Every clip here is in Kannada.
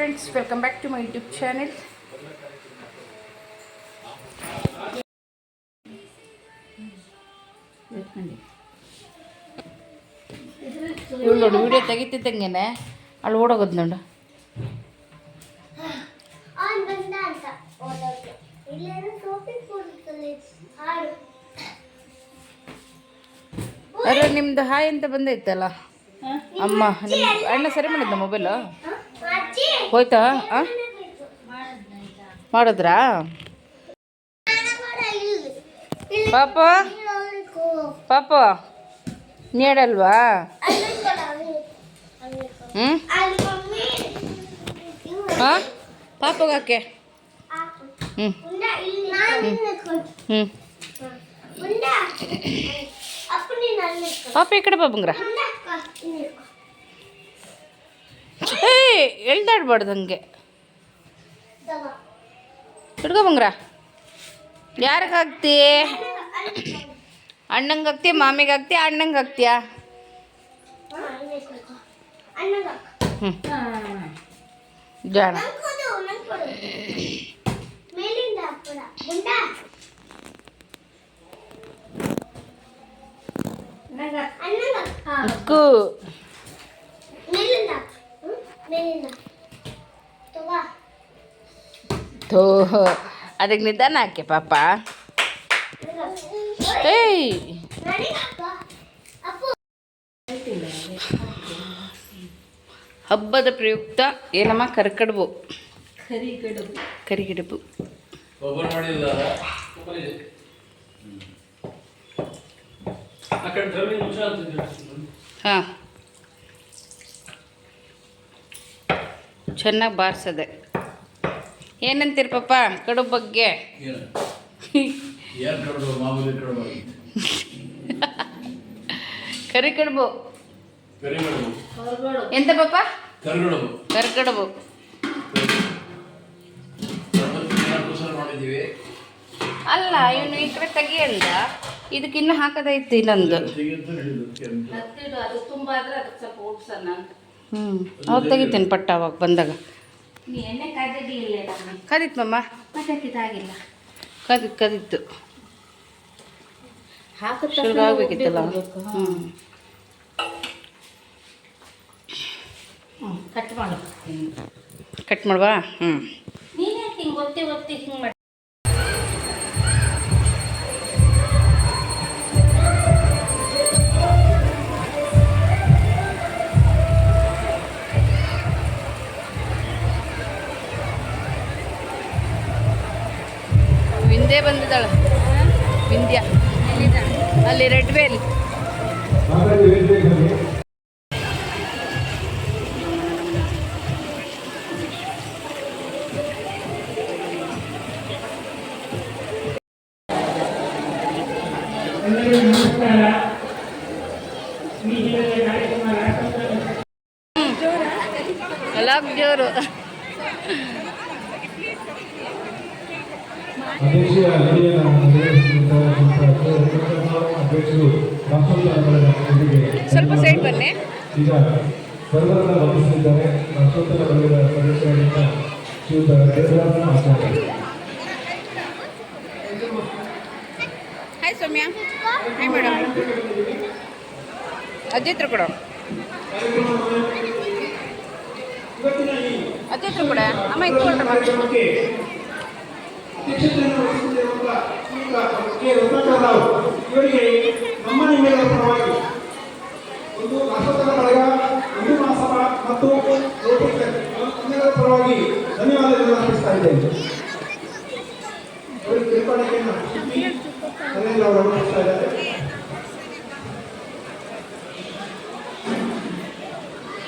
Friends, welcome back to my YouTube channel. ಇವಳು ನೋಡು, ವಿಡಿಯೋ ತೆಗಿತಿದ್ದಂಗೆನೆ ಅಲ್ಲಿ ಓಡೋಗೋದು ನೋಡು. ಅರೆ ನಿಮ್ದು ಹಾಯ್ ಅಂತ ಬಂದೈತಲ್ಲ ಅಮ್ಮ. ನಿಮ್ಮ ಅಣ್ಣ ಸರಿ ಮಾಡಿದ್ದ ಮೊಬೈಲು ಹೋಯ್ತಾ? ಮಾಡಿದ್ರಾ ಪಾಪ? ಪಾಪ ನೀಡಲ್ವಾ? ಹ್ಞೂ ಹಾಂ ಪಾಪಗಾಕೆ ಹ್ಞೂ ಹ್ಞೂ ಪಾಪ ಈ ಕಡೆ ಬಾಬಂಗ್ರ. ಎಳ್ದಾಡ್ಬಾರ್ದು ಹಂಗೆ. ಹಿಡ್ಕೊ ಬಂಗ್ರ. ಯಾರಿಗೆ ಹಾಕ್ತಿ? ಅಣ್ಣಂಗೆ ಹಾಕ್ತೀಯ, ಮಾಮಿಗೆ ಹಾಕ್ತೀಯ, ಅಣ್ಣಂಗೆ ಹಾಕ್ತೀಯಾ? ಹ್ಞೂ ಜಾಣ. ಥೋ ಅದಕ್ಕೆ ನಿಧಾನ ಹಾಕಿ ಪಾಪ. ಏಯ್ ಹಬ್ಬದ ಪ್ರಯುಕ್ತ ಏನಮ್ಮ ಕರಿಕಡುಬು. ಕರಿಗಡುಬು ಹಾಂ ಚೆನ್ನಾಗಿ ಬಾರಿಸದೆ. ಏನಂತೀರಿ ಪಾಪ ಕಡುಬು ಬಗ್ಗೆ? ಕರಿಕಡುಬು ಎಂತ ಪಾಪ? ಕರಿಕಡುಬು. ಅಲ್ಲ ಇವನು ಈ ಕಡೆ ತೆಗಿಯಲ್ದ, ಇದಕ್ಕಿನ್ನ ಹಾಕದೈತಿ ಇನ್ನೊಂದು. ಅವ್ರು ತೆಗಿತೇನೆ ಪಟ್ಟ ಅವಾಗ ಬಂದಾಗ. ಕದಿತ್ತು ಮಮ್ಮ, ಕದಿತ್ತು ಶುರು ಆಗ್ಬೇಕಿತ್ತಲ್ಲ. ಕಟ್ ಮಾಡುವಾ? ವಿಂಧ್ಯ ಬಂದಿದ್ದಾಳೆ. ವಿಂಧ್ಯ ಅಲ್ಲಿ ರೆಡ್ ವೇಲ್. ಲಾಕ್ ಜೋರು. ಸ್ವಲ್ಪ ಸೈಡ್ ಬನ್ನಿ. ಹಾಯ್ ಸೌಮ್ಯ. Hi madam. ಅಜ್ಜಿತ್ರ ಕೊಡ, ಅಜ್ಜಿತ್ರ ಕೊಡ ಅಮ್ಮ. ಇಟ್ಕೊಳ್ರಿ ಇವರಿಗೆ ನಮ್ಮ ನಿಮ್ಮೆಲ್ಲರ ಪರವಾಗಿ ಒಂದು ರಾಷ್ಟ್ರೋತ್ತರ ಬಳಗ, ಹಿಂದೂ ಮಹಾಸಭಾ ಮತ್ತು ಎಲ್ಲರ ಪರವಾಗಿ ಧನ್ಯವಾದಗಳನ್ನು ಅರ್ಪಿಸ್ತಾ ಇದ್ದೇನೆ. ಅವರಿಗೆ ತಿಳ್ಕೊಳ್ಳೋಕೆಯನ್ನು ಅವರು ಅರ್ಪಿಸ್ತಾ ಇದ್ದಾರೆ.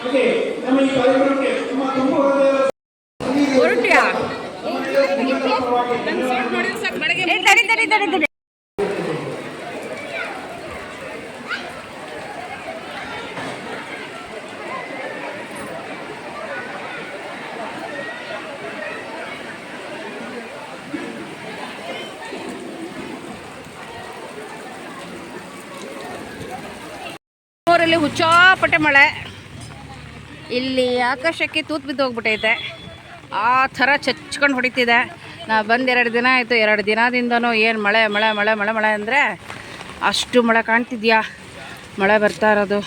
ಹಾಗೆ ನಮ್ಮ ಈ ಕಾರ್ಯಕ್ರಮಕ್ಕೆ ತುಂಬ ತುಂಬ ಊರಲ್ಲಿ ಹುಚ್ಚಾಪಟ್ಟೆ ಮಳೆ. ಇಲ್ಲಿ ಆಕಾಶಕ್ಕೆ ತೂತು ಬಿದ್ದು ಹೋಗ್ಬಿಟ್ಟೈತೆ. ಆ ಥರ ಚಚ್ಕೊಂಡು ಹೊಡಿತಿದೆ. ನಾ ಬಂದು 2 ದಿನ ಆಯಿತು. 2 ದಿನದಿಂದನೂ ಏನು ಮಳೆ ಮಳೆ ಮಳೆ ಮಳೆ ಮಳೆ ಅಂದರೆ ಅಷ್ಟು ಮಳೆ ಕಾಣ್ತಿದ್ಯಾ, ಮಳೆ ಬರ್ತಾ ಇರೋದು.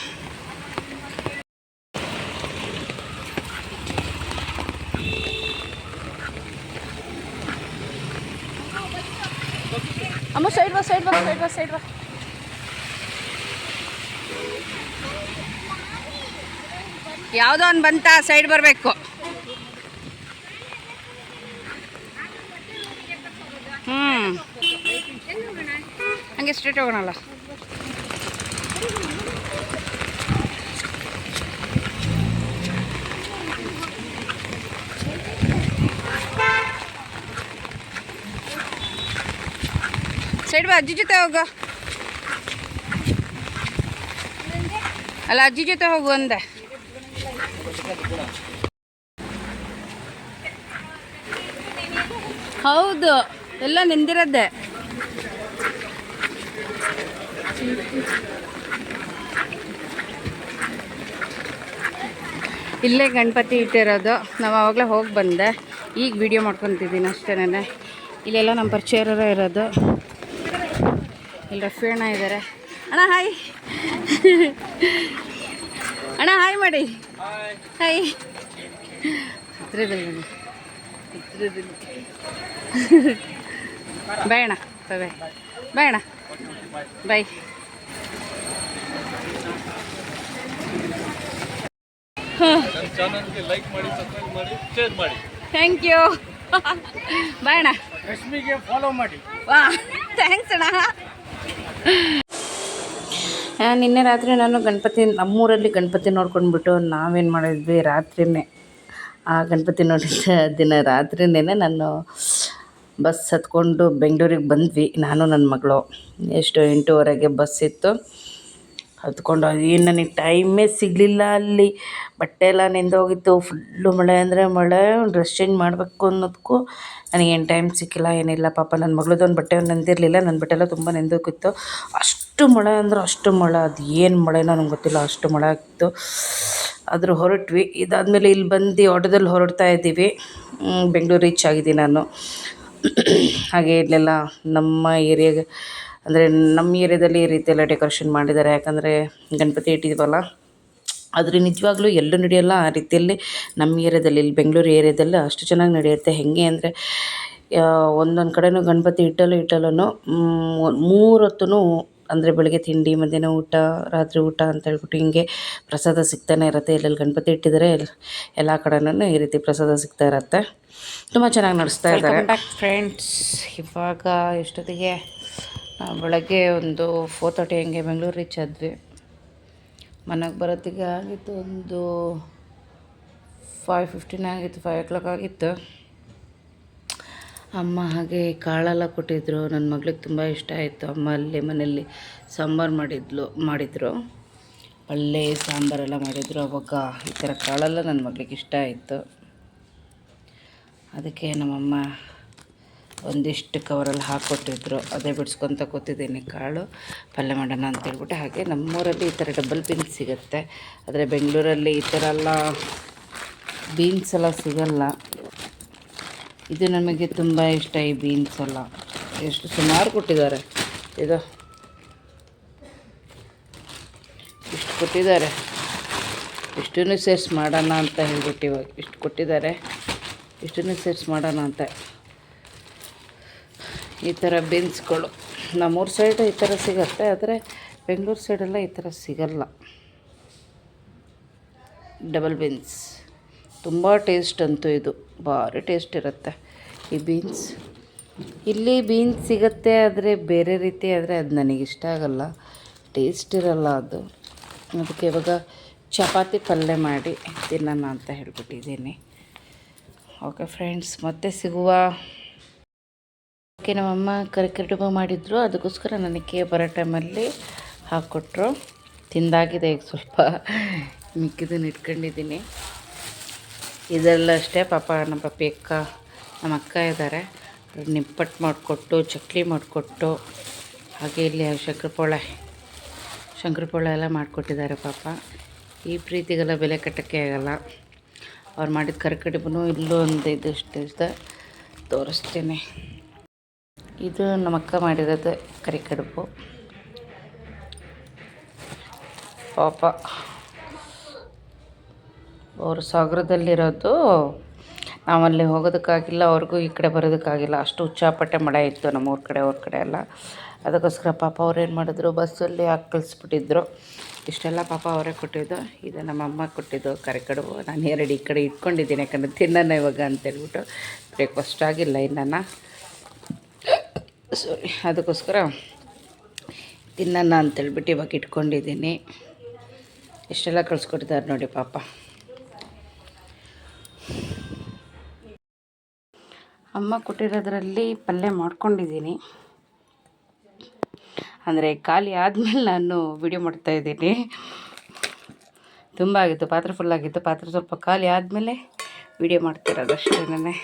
ಅಮ್ಮ ಸೈಡ್ ಬಾ ಸೈಡ್ ಬಾ ಸೈಡ್ ಬಾ ಸೈಡ್ ಬಾ. ಯಾವುದೋ ಒಂದು ಬಂತ, ಸೈಡ್ ಬರಬೇಕು. ಹಂಗೆ ಸ್ಟ್ರೇಟ್ ಹೋಗೋಣಲ್ಲ. ಸೈಡ್ ಬಾ, ಅಜ್ಜಿ ಜೊತೆ ಹೋಗು. ಅಲ್ಲ, ಅಜ್ಜಿ ಜೊತೆ ಹೋಗು ಅಂದೆ. ಹೌದು, ಎಲ್ಲ ನಿಂದಿರದ್ದೆ. ಇಲ್ಲೇ ಗಣಪತಿ ಇಟ್ಟಿರೋದು. ನಾವು ಆವಾಗಲೇ ಹೋಗಿ ಬಂದೆ, ಈಗ ವಿಡಿಯೋ ಮಾಡ್ಕೊತಿದ್ದೀನಿ ಅಷ್ಟೇನೆ. ಇಲ್ಲೆಲ್ಲ ನಮ್ಮ ಪರಿಚಯರೇ ಇರೋದು. ಇಲ್ಲಿ ರಫಿ ಅಣ್ಣ ಇದ್ದಾರೆ. ಅಣ್ಣ ಹಾಯ್. ಅಣ್ಣ ಹಾಯ್ ಮಾಡಿ. ಹಾಯ್. ಹತ್ರದಲ್ಲಿ ಬಾಯ್ ಅಣ್ಣ. ಬಾಯ್ ಬಾಯ್ ಅಣ್ಣ. ಬಾಯ್. Thank you. ಬಾಯ್ ಅಣ್ಣ. ರಶ್ಮಿಗೆ ಫಾಲೋ ಮಾಡಿ. ವಾ, ಥ್ಯಾಂಕ್ಸ್ ಅಣ್ಣ. ನಿನ್ನೆ ರಾತ್ರಿ ನಾನು ನಮ್ಮೂರಲ್ಲಿ ಗಣಪತಿ ನೋಡ್ಕೊಂಡ್ಬಿಟ್ಟು ನಾವೇನು ಮಾಡಿದ್ವಿ, ರಾತ್ರಿಯೇ ಆ ಗಣಪತಿ ನೋಡಿದ ದಿನ ರಾತ್ರಿಯೇ ನಾನು ಬಸ್ ಹತ್ಕೊಂಡು ಬೆಂಗಳೂರಿಗೆ ಬಂದ್ವಿ. ನಾನು ನನ್ನ ಮಗಳು. ಎಷ್ಟು 8:30ಗೆ ಬಸ್ ಇತ್ತು. ಹತ್ಕೊಂಡು ಏನು ನನಗೆ ಟೈಮೇ ಸಿಗಲಿಲ್ಲ. ಅಲ್ಲಿ ಬಟ್ಟೆ ಎಲ್ಲ ನೆಂದೋಗಿತ್ತು. ಫುಲ್ಲು ಮಳೆ ಅಂದರೆ ಮಳೆ. ಡ್ರೆಸ್ ಚೇಂಜ್ ಮಾಡಬೇಕು ಅನ್ನೋದಕ್ಕೂ ನನಗೇನು ಟೈಮ್ ಸಿಕ್ಕಿಲ್ಲ, ಏನಿಲ್ಲ. ಪಾಪ ನನ್ನ ಮಗಳದೊಂದು ಬಟ್ಟೆ ನೆಂದಿರಲಿಲ್ಲ. ನನ್ನ ಬಟ್ಟೆ ಎಲ್ಲ ತುಂಬ ನೆಂದೋಗಿತ್ತು. ಅಷ್ಟು ಮಳೆ ಅಂದ್ರೆ ಅಷ್ಟು ಮಳೆ. ಅದು ಏನು ಮಳೆನೋ ನನಗೆ ಗೊತ್ತಿಲ್ಲ, ಅಷ್ಟು ಮಳೆ ಆಗಿತ್ತು. ಆದರೂ ಹೊರಟ್ವಿ. ಇದಾದಮೇಲೆ ಇಲ್ಲಿ ಬಂದು ಆಟೋದಲ್ಲಿ ಹೊರಡ್ತಾ ಇದ್ದೀವಿ. ಬೆಂಗಳೂರು ರೀಚ್ ಆಗಿದ್ದೀನಿ ನಾನು. ಹಾಗೆ ಇಲ್ಲೆಲ್ಲ ನಮ್ಮ ಏರಿಯಾಗೆ ಅಂದರೆ ನಮ್ಮ ಏರಿಯಾದಲ್ಲಿ ಈ ರೀತಿ ಎಲ್ಲ ಡೆಕೋರೇಷನ್ ಮಾಡಿದ್ದಾರೆ. ಯಾಕಂದರೆ ಗಣಪತಿ ಇಟ್ಟಿದ್ದೀವಲ್ಲ, ಆದರೆ ನಿಜವಾಗ್ಲೂ ಎಲ್ಲೂ ನಡೆಯೋಲ್ಲ ಆ ರೀತಿಯಲ್ಲಿ. ನಮ್ಮ ಏರಿಯಾದಲ್ಲಿ, ಇಲ್ಲಿ ಬೆಂಗಳೂರು ಏರಿಯಾದಲ್ಲಿ ಅಷ್ಟು ಚೆನ್ನಾಗಿ ನಡೆಯುತ್ತೆ. ಹೇಗೆ ಅಂದರೆ ಒಂದೊಂದು ಕಡೆಯೂ ಗಣಪತಿ ಇಟ್ಟಲ್ಲೂ 3 ಹೊತ್ತೂ, ಅಂದರೆ ಬೆಳಗ್ಗೆ ತಿಂಡಿ, ಮಧ್ಯಾಹ್ನ ಊಟ, ರಾತ್ರಿ ಊಟ ಅಂತ ಹೇಳ್ಬಿಟ್ಟು ಹಿಂಗೆ ಪ್ರಸಾದ ಸಿಗ್ತಾನೆ ಇರುತ್ತೆ. ಎಲ್ಲೆಲ್ಲಿ ಗಣಪತಿ ಇಟ್ಟಿದ್ದಾರೆ ಎಲ್ಲ ಕಡೆನೂ ಈ ರೀತಿ ಪ್ರಸಾದ ಸಿಗ್ತಾ ಇರುತ್ತೆ. ತುಂಬ ಚೆನ್ನಾಗಿ ನಡೆಸ್ತಾ ಇದ್ದಾರೆ. ಫ್ರೆಂಡ್ಸ್, ಇವಾಗ ಎಷ್ಟೊತ್ತಿಗೆ ಬೆಳಗ್ಗೆ ಒಂದು 4:30 ಹಂಗೆ ಬೆಂಗಳೂರು ರೀಚ್ ಆದ್ವಿ. ಮನೆಗೆ ಬರೋತ್ತಿಗೆ ಆಗಿತ್ತು ಒಂದು 5:15 ಆಗಿತ್ತು, 5 o'clock ಆಗಿತ್ತು. ಅಮ್ಮ ಹಾಗೆ ಕಾಳೆಲ್ಲ ಕೊಟ್ಟಿದ್ದರು. ನನ್ನ ಮಗಳಿಗೆ ತುಂಬ ಇಷ್ಟ ಆಯಿತು. ಅಮ್ಮ ಅಲ್ಲಿ ಮನೆಯಲ್ಲಿ ಸಾಂಬಾರು ಮಾಡಿದರು, ಪಲ್ಯ ಸಾಂಬಾರೆಲ್ಲ ಮಾಡಿದರು. ಅವಾಗ ಈ ಥರ ಕಾಳೆಲ್ಲ ನನ್ನ ಮಗಳಿಗೆ ಇಷ್ಟ ಆಯಿತು. ಅದಕ್ಕೆ ನಮ್ಮಮ್ಮ ಒಂದಿಷ್ಟು ಕವರಲ್ಲಿ ಹಾಕ್ಕೊಟ್ಟಿದ್ರು. ಅದೇ ಬಿಡಿಸ್ಕೊತ ಕೂತಿದ್ದೀನಿ. ಕಾಳು ಪಲ್ಯ ಮಾಡೋಣ ಅಂತೇಳ್ಬಿಟ್ಟು. ಹಾಗೆ ನಮ್ಮೂರಲ್ಲಿ ಈ ಥರ ಡಬಲ್ ಬೀನ್ಸ್ ಸಿಗುತ್ತೆ. ಆದರೆ ಬೆಂಗಳೂರಲ್ಲಿ ಈ ಥರ ಎಲ್ಲ ಬೀನ್ಸ್ ಎಲ್ಲ ಸಿಗಲ್ಲ. ಇದು ನಮಗೆ ತುಂಬ ಇಷ್ಟ, ಈ ಬೀನ್ಸ್ ಎಲ್ಲ. ಎಷ್ಟು ಸುಮಾರು ಕೊಟ್ಟಿದ್ದಾರೆ. ಇದು ಇಷ್ಟು ಕೊಟ್ಟಿದ್ದಾರೆ. ಇಷ್ಟನ್ನು ಸೇರಿಸಿ ಮಾಡೋಣ ಅಂತ ಹೇಳ್ಬಿಟ್ಟು ಇವಾಗ ಇಷ್ಟು ಕೊಟ್ಟಿದ್ದಾರೆ. ಇಷ್ಟನ್ನು ಸೇರಿಸಿ ಮಾಡೋಣ ಅಂತ. ಈ ಥರ ಬೀನ್ಸ್ಗಳು ನಮ್ಮೂರ ಸೈಡು ಈ ಥರ ಸಿಗುತ್ತೆ. ಆದರೆ ಬೆಂಗಳೂರು ಸೈಡೆಲ್ಲ ಈ ಥರ ಸಿಗಲ್ಲ. ಡಬಲ್ ಬೀನ್ಸ್ ತುಂಬ ಟೇಸ್ಟ್ ಅಂತೂ. ಇದು ಭಾರಿ ಟೇಸ್ಟ್ ಇರುತ್ತೆ ಈ ಬೀನ್ಸ್. ಇಲ್ಲಿ ಬೀನ್ಸ್ ಸಿಗುತ್ತೆ, ಆದರೆ ಬೇರೆ ರೀತಿ. ಆದರೆ ಅದು ನನಗಿಷ್ಟ ಆಗಲ್ಲ, ಟೇಸ್ಟ್ ಇರಲ್ಲ ಅದು. ಅದಕ್ಕೆ ಇವಾಗ ಚಪಾತಿ ಪಲ್ಯ ಮಾಡಿ ತಿನ್ನೋಣ ಅಂತ ಹೇಳ್ಬಿಟ್ಟಿದ್ದೀನಿ. ಓಕೆ ಫ್ರೆಂಡ್ಸ್, ಮತ್ತೆ ಸಿಗುವ. ಓಕೆ, ನಮ್ಮಮ್ಮ ಕರಿಕಡುಬು ಮಾಡಿದರು. ಅದಕ್ಕೋಸ್ಕರ ನನಗೆ ಬರೋ ಟೈಮಲ್ಲಿ ಹಾಕ್ಕೊಟ್ರು. ತಿಂದಾಗಿದೆ. ಈಗ ಸ್ವಲ್ಪ ಮಿಕ್ಕಿದ್ದನ್ನು ಇಟ್ಕೊಂಡಿದ್ದೀನಿ. ಇದೆಲ್ಲ ಅಷ್ಟೇ. ಪಾಪ ನಮ್ಮ ಪಪ್ಪಿ ಅಕ್ಕ, ನಮ್ಮ ಅಕ್ಕ ಇದ್ದಾರೆ. ನಿಪ್ಪಟ್ಟು ಮಾಡಿಕೊಟ್ಟು, ಚಕ್ಲಿ ಮಾಡಿಕೊಟ್ಟು, ಹಾಗೆ ಇಲ್ಲಿ ಶಂಕರಪೊಳೆ ಎಲ್ಲ ಮಾಡಿಕೊಟ್ಟಿದ್ದಾರೆ. ಪಾಪ ಈ ಪ್ರೀತಿಗೆಲ್ಲ ಬೆಲೆ ಕಟ್ಟೋಕ್ಕೆ ಆಗಲ್ಲ. ಅವ್ರು ಮಾಡಿದ ಕರಿಕಡುಬು ಇಲ್ಲೂ ಒಂದು ಇದಿಷ್ಟು ತೋರಿಸ್ತೇನೆ. ಇದು ನಮ್ಮಕ್ಕ ಮಾಡಿರೋದು ಕರಿಕಡುಬು. ಪಾಪ ಅವರು ಸಾಗರದಲ್ಲಿರೋದು, ನಾವಲ್ಲಿ ಹೋಗೋದಕ್ಕಾಗಿಲ್ಲ, ಅವ್ರಿಗೂ ಈ ಕಡೆ ಬರೋದಕ್ಕಾಗಿಲ್ಲ. ಅಷ್ಟು ಹುಚ್ಚಾಪಟ್ಟೆ ಮಳೆ ಇತ್ತು ನಮ್ಮೂರ ಕಡೆ, ಅವ್ರ ಕಡೆ ಎಲ್ಲ. ಅದಕ್ಕೋಸ್ಕರ ಪಾಪ ಅವ್ರು ಏನು ಮಾಡಿದ್ರು, ಬಸ್ಸಲ್ಲಿ ಹಾಕಿ ಕಳಿಸ್ಬಿಟ್ಟಿದ್ರು. ಇಷ್ಟೆಲ್ಲ ಪಾಪ ಅವರೇ ಕೊಟ್ಟಿದ್ದು. ಇದು ನಮ್ಮಮ್ಮ ಕೊಟ್ಟಿದ್ದು ಕರಿಕಡುಬು. ನಾನು ಎರಡು ಈ ಕಡೆ ಇಟ್ಕೊಂಡಿದ್ದೀನಿ, ಯಾಕಂದರೆ ತಿನ್ನೋಣ ಇವಾಗ ಅಂತೇಳ್ಬಿಟ್ಟು. ಬ್ರೇಕ್ಫಾಸ್ಟ್ ಆಗಿಲ್ಲ ಇನ್ನೂ, ಸಾರಿ. ಅದಕ್ಕೋಸ್ಕರ ತಿನ್ನೋಣ ಅಂತೇಳ್ಬಿಟ್ಟು ಇವಾಗ ಇಟ್ಕೊಂಡಿದ್ದೀನಿ. ಇಷ್ಟೆಲ್ಲ ಕಳಿಸ್ಕೊಟ್ಟಿದ್ದಾರೆ ನೋಡಿ ಪಾಪ. ಅಮ್ಮ ಕೊಟ್ಟಿರೋದ್ರಲ್ಲಿ ಪಲ್ಯ ಮಾಡ್ಕೊಂಡಿದ್ದೀನಿ. ಅಂದರೆ ಖಾಲಿ ಆದಮೇಲೆ ನಾನು ವಿಡಿಯೋ ಮಾಡ್ತಾಯಿದ್ದೀನಿ. ತುಂಬ ಆಗಿತ್ತು, ಪಾತ್ರೆ ಫುಲ್ಲಾಗಿತ್ತು. ಪಾತ್ರೆ ಸ್ವಲ್ಪ ಖಾಲಿ ಆದಮೇಲೆ ವಿಡಿಯೋ ಮಾಡ್ತಿರೋದು ಅಷ್ಟೇ.